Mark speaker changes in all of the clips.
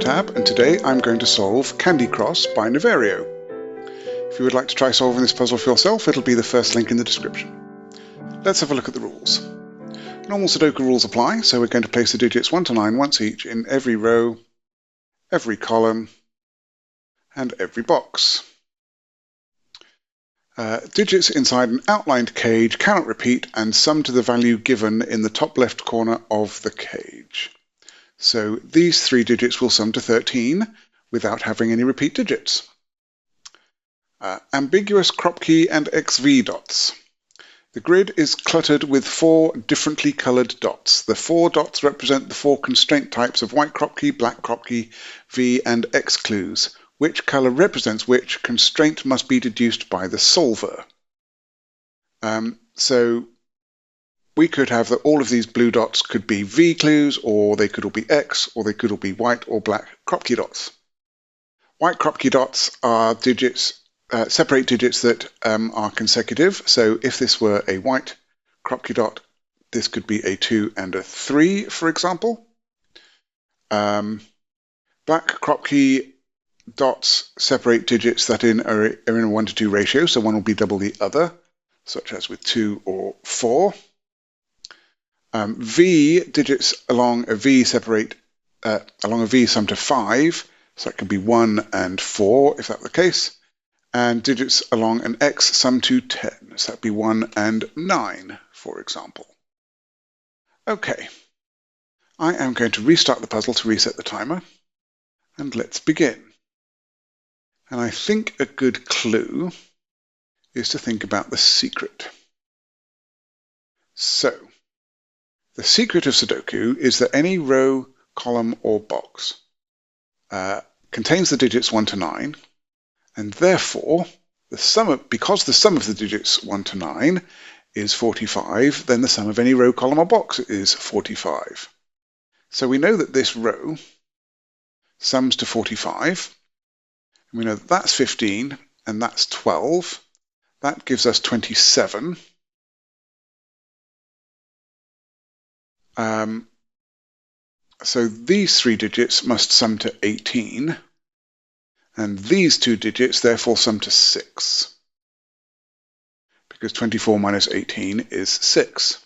Speaker 1: Timotab, and today I'm going to solve Candy Cross by Niverio. If you would like to try solving this puzzle for yourself, it'll be the first link in the description. Let's have a look at the rules. Normal Sudoku rules apply, so we're going to place the digits 1 to 9 once each in every row, every column, and every box. Digits inside an outlined cage cannot repeat and sum to the value given in the top left corner of the cage. So these three digits will sum to 13 without having any repeat digits. Ambiguous Kropki and XV dots. The grid is cluttered with 4 differently coloured dots. The 4 dots represent the 4 constraint types of White Kropki, Black Kropki, V and X clues. Which colour represents which constraint must be deduced by the solver. So we could have that all of these blue dots could be V clues, or they could all be X, or they could all be white or black Kropki dots. White Kropki dots are digits, separate digits that are consecutive. So if this were a white Kropki dot, this could be a 2 and a 3, for example. Black Kropki dots separate digits that are in a 1 to 2 ratio, so one will be double the other, such as with 2 or 4. V digits along a V separate along a V sum to 5, so it can be 1 and 4 if that's the case, and digits along an X sum to 10, so that'd be 1 and 9, for example. Okay, I am going to restart the puzzle to reset the timer, and let's begin. And I think a good clue is to think about the secret. So, the secret of Sudoku is that any row, column, or box contains the digits 1 to 9, and therefore, because the sum of the digits 1 to 9 is 45, then the sum of any row, column, or box is 45. So we know that this row sums to 45, and we know that that's 15, and that's 12. That gives us 27. So these 3 digits must sum to 18, and these 2 digits therefore sum to 6, because 24 minus 18 is 6.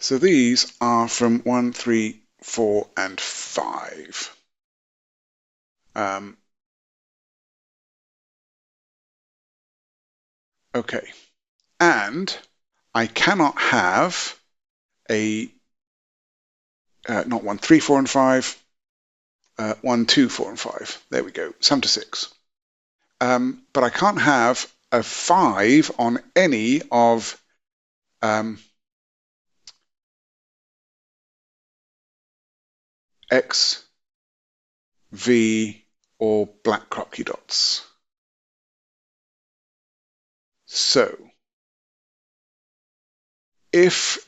Speaker 1: So these are from 1, 3, 4, and 5. Okay, and I cannot have a not 1, 3, 4, and 5, 1, 2, 4, and 5. There we go, sum to 6. But I can't have a 5 on any of X, V, or Black Kropki dots. So, if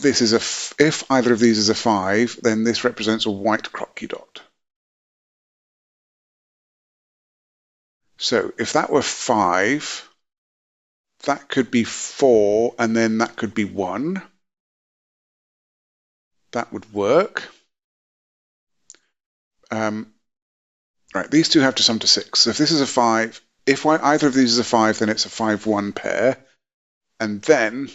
Speaker 1: either of these is a 5, then this represents a White Kropki dot. So if that were 5, that could be 4, and then that could be 1. That would work. Right, these two have to sum to 6. So if this is a 5, if either of these is a 5, then it's a 5-1 pair. And then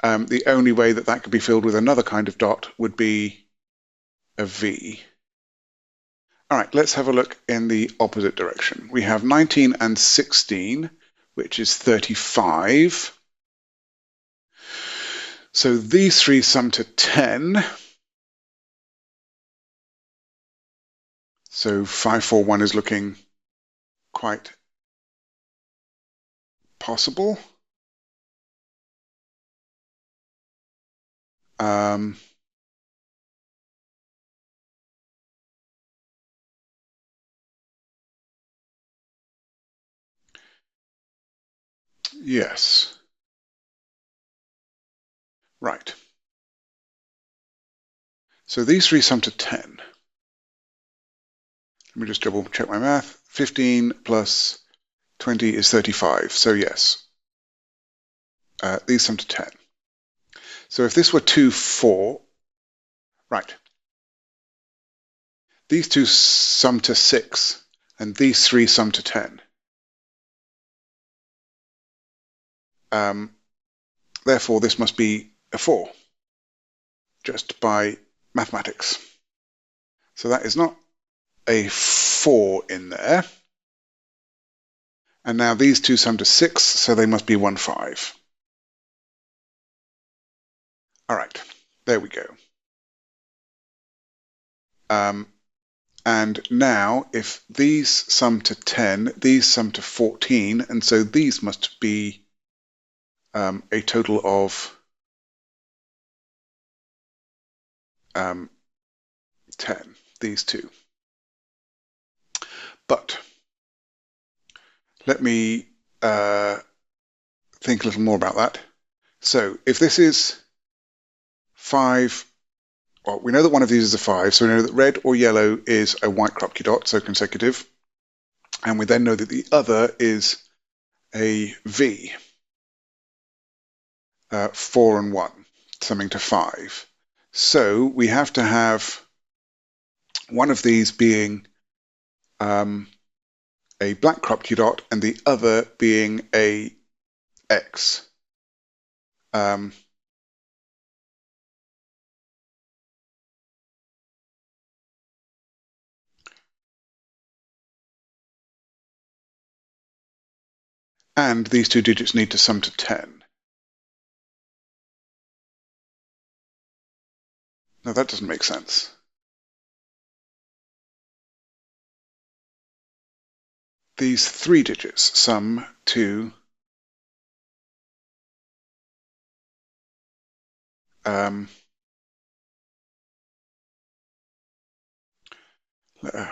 Speaker 1: the only way that that could be filled with another kind of dot would be a V. All right, let's have a look in the opposite direction. We have 19 and 16, which is 35. So these 3 sum to 10. So 5, 4, 1 is looking quite possible. Yes. Right. So these 3 sum to 10. Let me just double check my math. 15 plus 20 is 35. So yes, these sum to 10. So if this were 2, 4, Right. These two sum to 6, and these three sum to 10. Therefore, this must be a 4, just by mathematics. So that is not a 4 in there. And now these two sum to 6, so they must be 1, 5. All right, there we go. And now, if these sum to 10, these sum to 14, and so these must be a total of 10, these two. But let me think a little more about that. So if this is 5, well, we know that one of these is a 5, so we know that red or yellow is a white Kropki dot, so consecutive. And we then know that the other is a V, 4 and 1, summing to 5. So we have to have one of these being a black Kropki dot and the other being a X. And these two digits need to sum to 10. Now that doesn't make sense. These 3 digits sum to what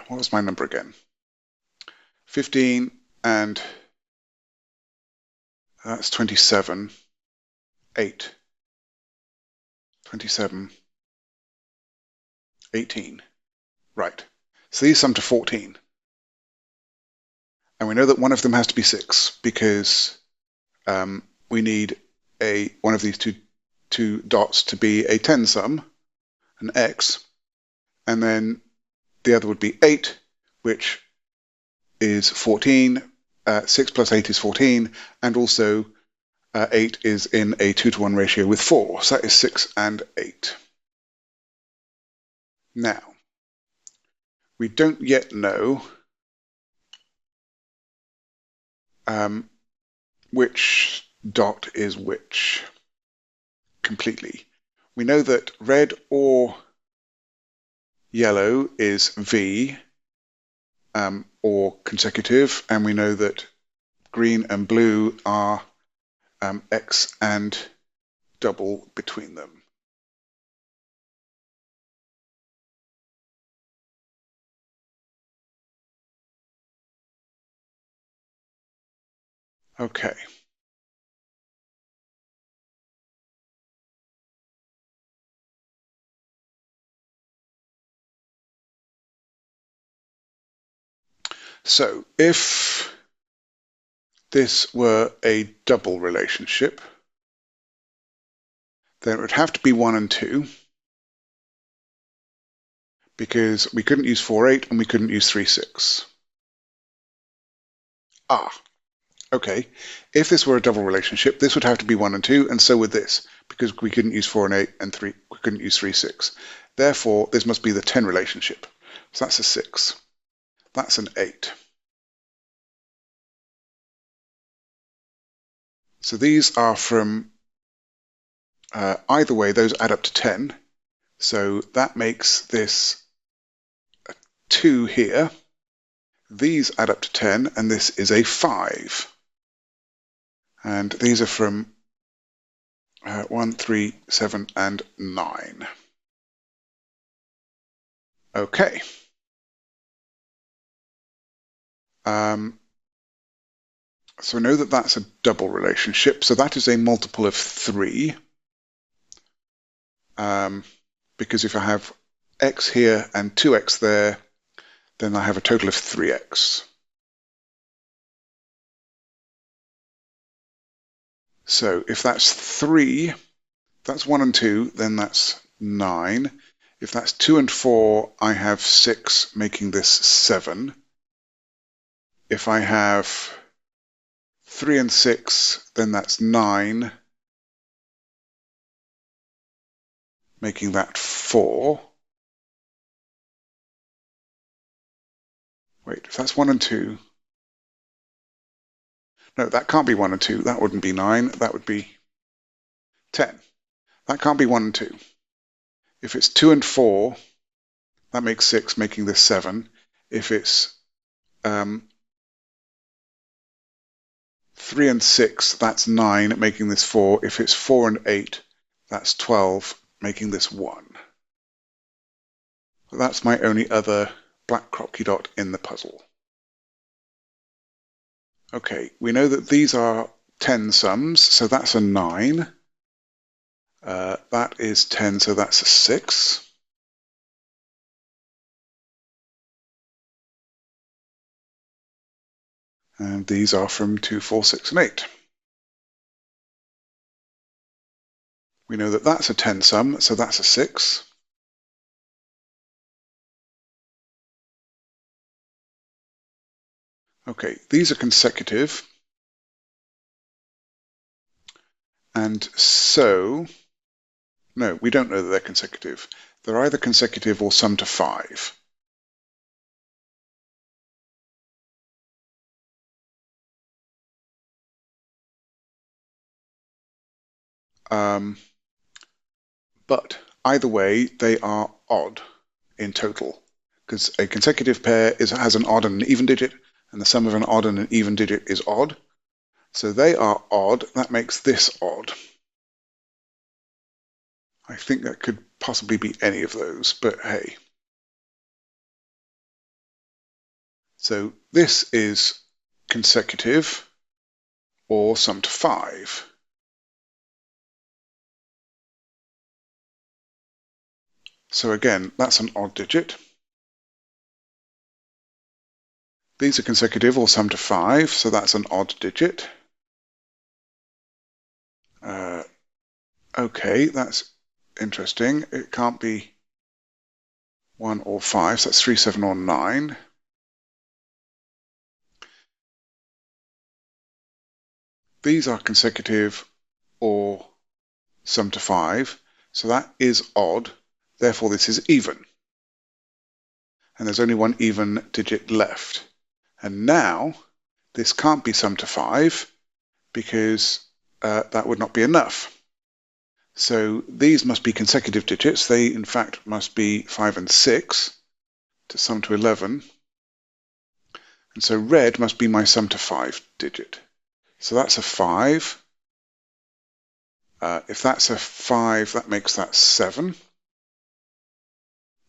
Speaker 1: was my number again? 15 and that's 27, 8, 27, 18. Right. So these sum to 14. And we know that one of them has to be 6 because we need one of these two dots to be a 10 sum, an X, and then the other would be 8, which is 14. 6 plus 8 is 14, and also 8 is in a 2-to-1 ratio with 4, so that is 6 and 8. Now, we don't yet know which dot is which completely. We know that red or yellow is V, or consecutive, and we know that green and blue are X and double between them. Okay. So if this were a double relationship, then it would have to be 1 and 2, because we couldn't use 4, 8, and we couldn't use 3, 6. Okay. If this were a double relationship, this would have to be 1 and 2, and so would this, because we couldn't use 4 and 8, and 3, we couldn't use 3, 6. Therefore, this must be the 10 relationship. So that's a 6. That's an 8. So these are from, either way, those add up to 10. So that makes this a 2 here. These add up to 10, and this is a 5. And these are from 1, 3, 7, and 9. Okay. So we know that that's a double relationship. So that is a multiple of 3. Because if I have x here and 2x there, then I have a total of 3x. So if that's 3, that's 1 and 2, then that's 9. If that's 2 and 4, I have 6, making this 7. If I have 3 and 6, then that's 9, making that 4. Wait, if that's 1 and 2... No, that can't be 1 and 2. That wouldn't be 9. That would be 10. That can't be 1 and 2. If it's 2 and 4, that makes 6, making this 7. If it's 3 and 6, that's 9, making this 4. If it's 4 and 8, that's 12, making this 1. So that's my only other black Kropki dot in the puzzle. Okay, we know that these are 10 sums, so that's a 9. That is 10, so that's a 6. And these are from 2, 4, 6, and 8. We know that that's a 10 sum, so that's a 6. Okay, these are consecutive. And so, no, we don't know that they're consecutive. They're either consecutive or sum to 5. But either way, they are odd in total, because a consecutive pair has an odd and an even digit, and the sum of an odd and an even digit is odd. So they are odd. That makes this odd. I think that could possibly be any of those, but hey. So this is consecutive or sum to 5. So again, that's an odd digit. These are consecutive or sum to 5, so that's an odd digit. Okay, that's interesting. It can't be 1 or 5, so that's 3, 7, or 9. These are consecutive or sum to 5, so that is odd. Therefore, this is even. And there's only one even digit left. And now, this can't be sum to 5 because that would not be enough. So these must be consecutive digits. They, in fact, must be 5 and 6 to sum to 11. And so red must be my sum to 5 digit. So that's a 5. If that's a 5, that makes that 7.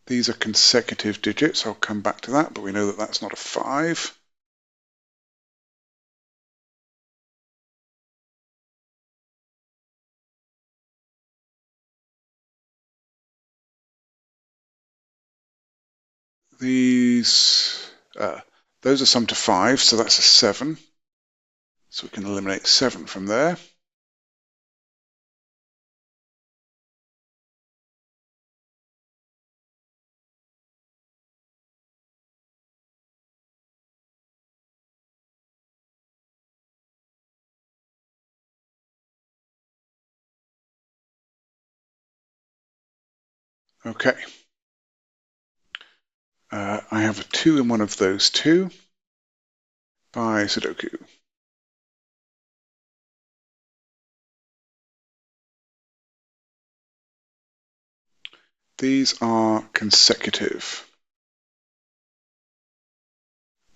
Speaker 1: These are consecutive digits. I'll come back to that, but we know that that's not a 5. Those are sum to 5, so that's a 7. So we can eliminate 7 from there. Okay. I have a 2 in one of those two by Sudoku. These are consecutive.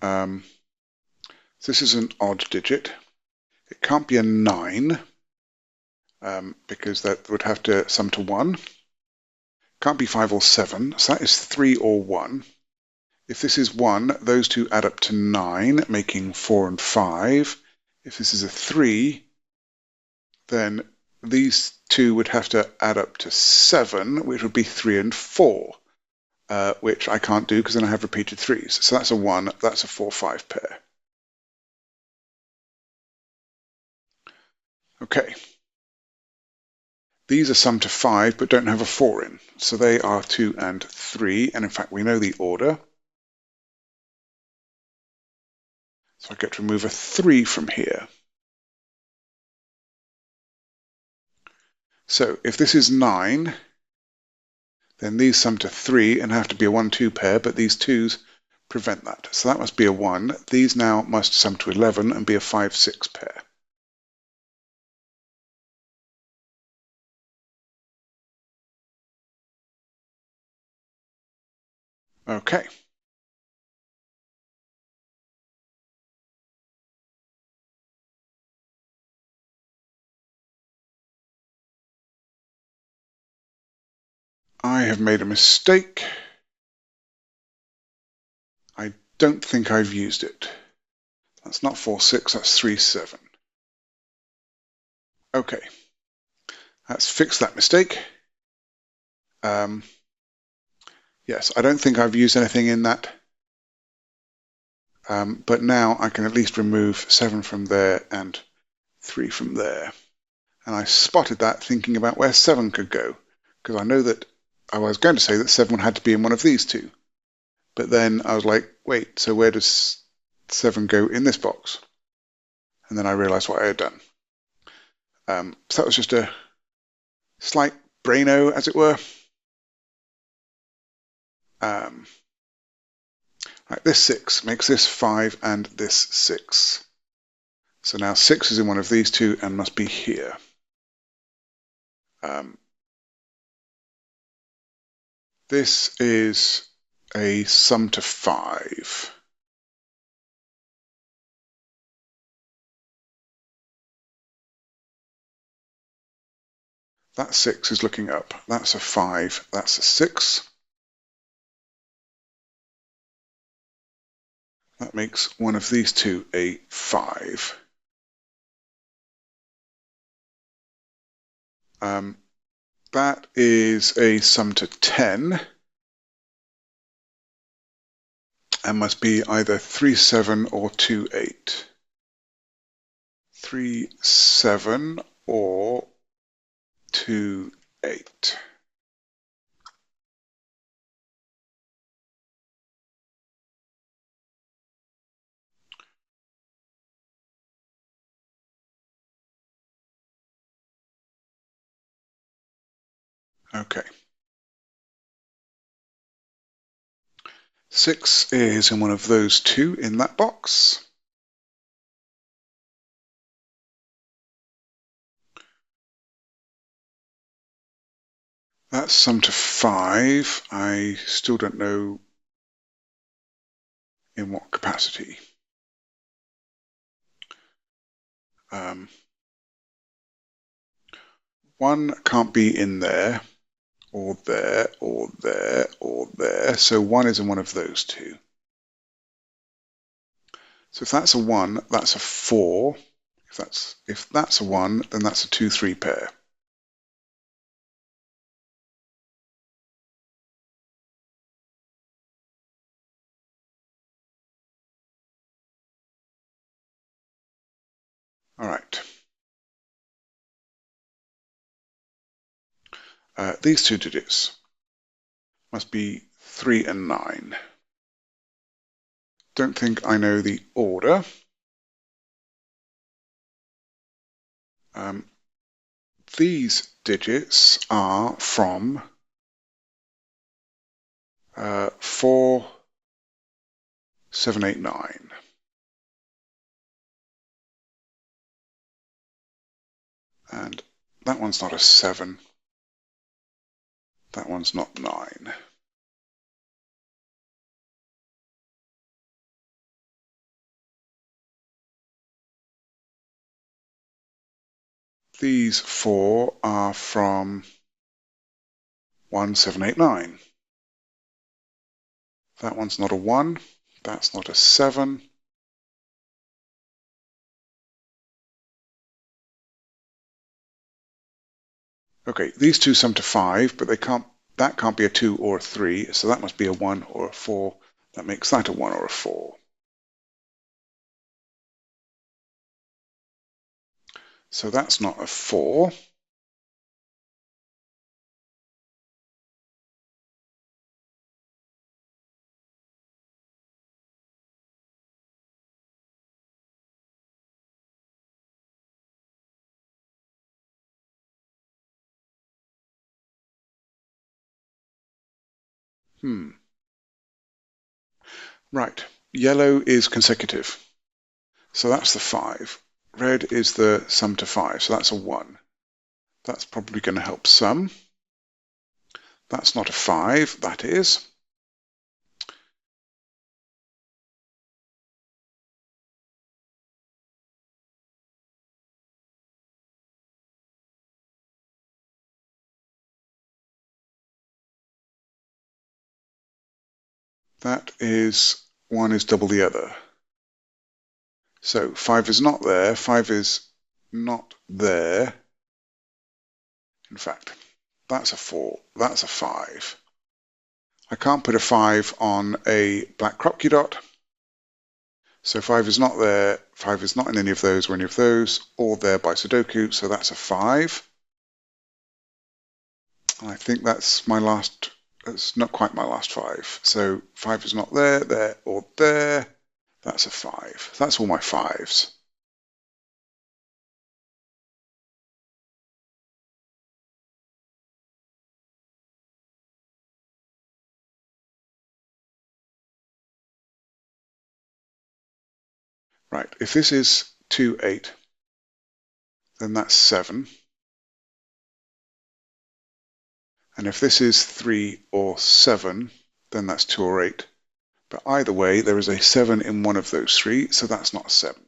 Speaker 1: This is an odd digit. It can't be a 9 because that would have to sum to 1. Can't be 5 or 7, so that is 3 or 1. If this is 1, those two add up to 9, making 4 and 5. If this is a 3, then these two would have to add up to 7, which would be 3 and 4, which I can't do because then I have repeated 3s. So that's a 1, that's a 4, 5 pair. Okay. These are summed to 5 but don't have a 4 in, so they are 2 and 3, and in fact we know the order. So I get to remove a 3 from here. So if this is 9, then these sum to 3 and have to be a 1-2 pair, but these 2's prevent that. So that must be a 1. These now must sum to 11 and be a 5-6 pair. Okay. I have made a mistake. I don't think I've used it. That's not 4-6, that's 3-7. Okay. Let's fix that mistake. Yes, I don't think I've used anything in that. But now I can at least remove 7 from there and 3 from there. And I spotted that thinking about where 7 could go, because I know that I was going to say that 7 had to be in one of these two. But then I was like, wait, so where does 7 go in this box? And then I realized what I had done. So that was just a slight braino, as it were. Right, this 6 makes this 5 and this 6. So now 6 is in one of these two and must be here. This is a sum to 5. That 6 is looking up. That's a 5. That's a 6. That makes one of these two a 5. That is a sum to 10 and must be either 3-7 or 2-8. 3-7 or 2-8. Okay. 6 is in one of those two in that box. That's sum to 5. I still don't know in what capacity. 1 can't be in there, or there, or there, or there. So 1 is in one of those two. So if that's a 1, that's a 4. If that's a 1, then that's a 2-3 pair. All right. These two digits must be 3 and 9. Don't think I know the order. These digits are from 4, 7, 8, 9. And that one's not a 7. That one's not 9. These 4 are from 1, 7, 8, 9. That one's not a 1. That's not a 7. Okay, these two sum to 5, but that can't be a 2 or a 3, so that must be a 1 or a 4. That makes that a 1 or a 4. So that's not a 4. Right, yellow is consecutive, so that's the 5. Red is the sum to 5, so that's a 1. That's probably going to help some. That's not a 5, that is. That is, one is double the other. So 5 is not there, 5 is not there. In fact, that's a 4, that's a 5. I can't put a 5 on a black Kropki dot. So 5 is not there, 5 is not in any of those or any of those, or there by Sudoku, so that's a 5. And I think that's my last, that's not quite my last 5. So 5 is not there, there, or there. That's a 5. That's all my 5s. Right, if this is 2, 8, then that's 7. And if this is 3 or 7, then that's 2 or 8. But either way, there is a 7 in one of those 3, so that's not a 7.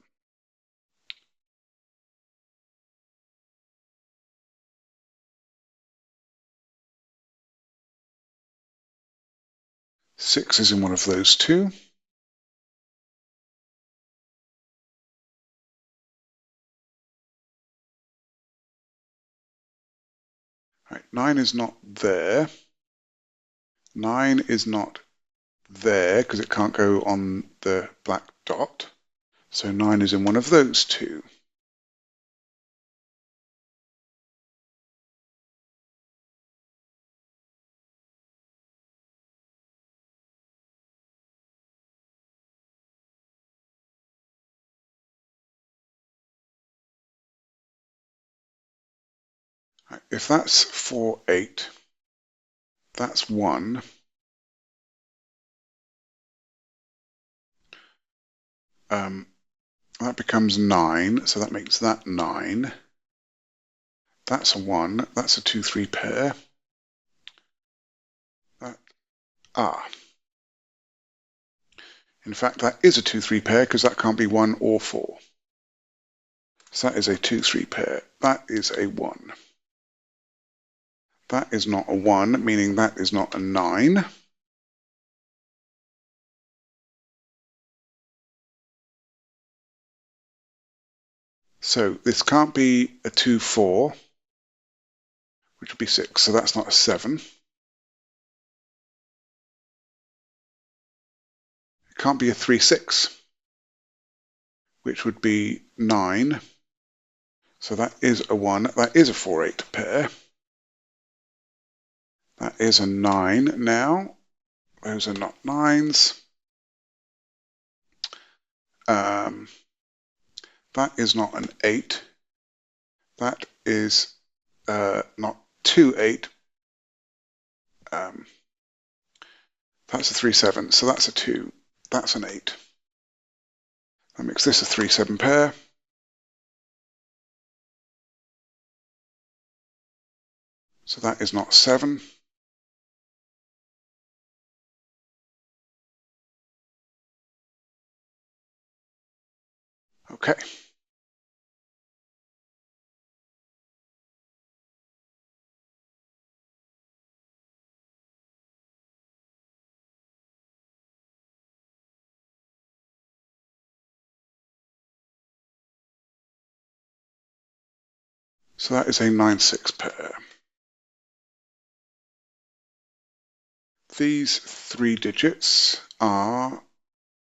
Speaker 1: Six is in one of those 2. Right, 9 is not there. 9 is not there because it can't go on the black dot. So 9 is in one of those 2. Right, if that's 4, 8, that's 1. That becomes 9, so that makes that 9. That's a 1. That's a 2, 3 pair. In fact, that is a 2, 3 pair because that can't be 1 or 4. So that is a 2, 3 pair. That is a 1. That is not a 1, meaning that is not a 9. So this can't be a 2, 4, which would be 6, so that's not a 7. It can't be a 3, 6, which would be 9. So that is a 1. That is a 4, 8 pair. That is a 9 now. Those are not 9s. That is not an 8. That is not 2, 8. That's a 3, 7. So that's a 2. That's an 8. That makes this a 3, 7 pair. So that is not 7. Okay. So that is a 9, 6 pair. These 3 digits are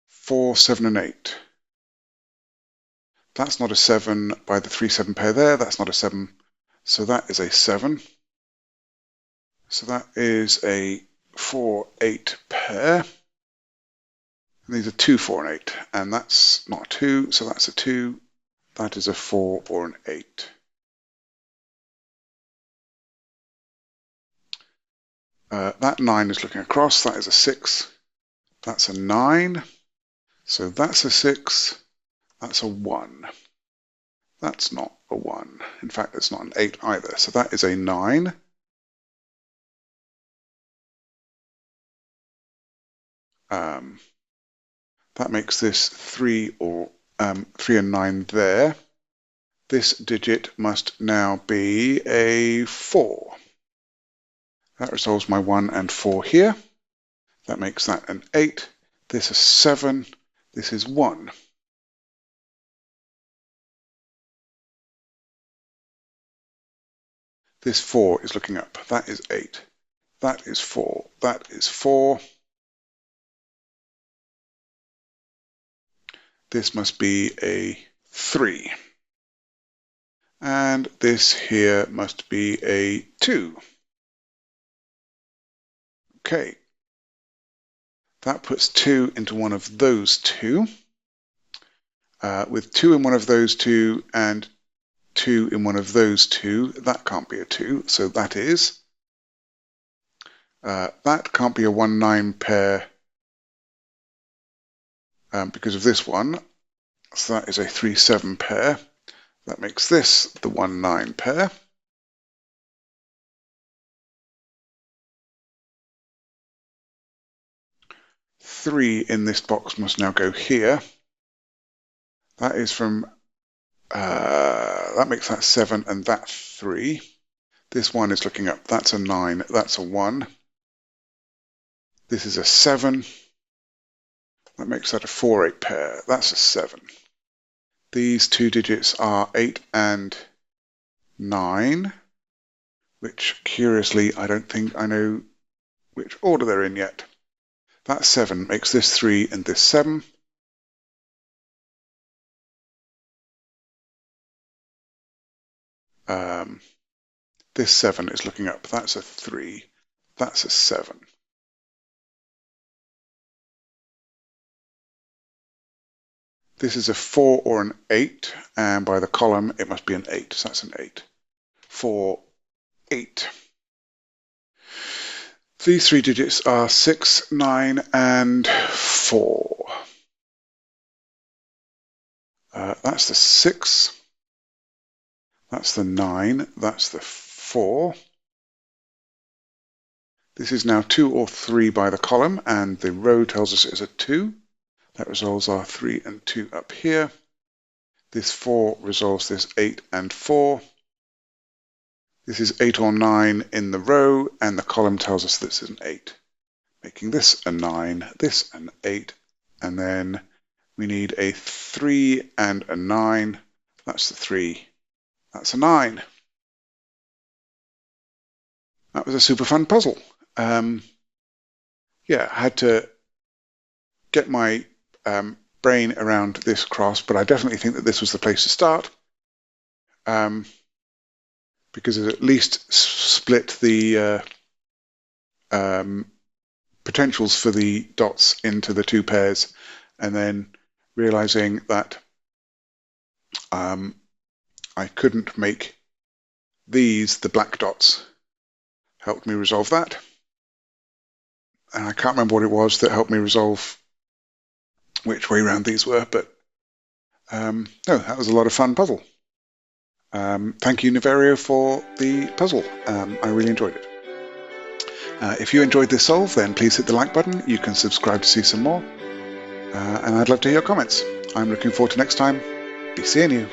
Speaker 1: 4, 7, and 8. That's not a 7 by the 3, 7 pair there. That's not a 7. So that is a 7. So that is a 4, 8 pair. And these are 2, 4, and 8. And that's not a 2, so that's a 2. That is a 4 or an 8. That 9 is looking across, that is a 6. That's a 9. So that's a 6. That's a 1. That's not a 1. In fact, it's not an 8 either. So that is a 9. That makes this 3 and 9 there. This digit must now be a 4. That resolves my 1 and 4 here. That makes that an 8. This is 7. This is 1. This 4 is looking up. That is 8. That is 4. That is 4. This must be a 3. And this here must be a 2. Okay. That puts 2 into one of those two. With 2 in one of those two and 2 in one of those two, that can't be a 2. So that is. That can't be a 1-9 pair because of this one. So that is a 3-7 pair. That makes this the 1-9 pair. Three in this box must now go here. That is from, that makes that 7 and that 3. This one is looking up. That's a 9. That's a 1. This is a 7. That makes that a 4-8 pair. That's a 7. These two digits are 8 and 9, which curiously I don't think I know which order they're in yet. That 7 makes this 3 and this 7. This 7 is looking up. That's a 3. That's a 7. This is a 4 or an 8, and by the column it must be an 8, so that's an 8. 4, 8. These three digits are 6, 9, and 4. That's the 6. That's the 9. That's the 4. This is now 2 or 3 by the column, and the row tells us it's a 2. That resolves our 3 and 2 up here. This 4 resolves this 8 and 4. This is 8 or 9 in the row, and the column tells us this is an 8, making this a 9, this an 8, and then we need a 3 and a 9. That's the 3. That's a 9. That was a super fun puzzle. Yeah, I had to get my brain around this cross, but I definitely think that this was the place to start because it at least split the potentials for the dots into the two pairs, and then realizing that I couldn't make these the black dots helped me resolve that. And I can't remember what it was that helped me resolve which way round these were, but no, that was a lot of fun puzzle. Thank you, Niverio, for the puzzle. I really enjoyed it. If you enjoyed this solve, then please hit the like button. You can subscribe to see some more. And I'd love to hear your comments. I'm looking forward to next time. Be seeing you.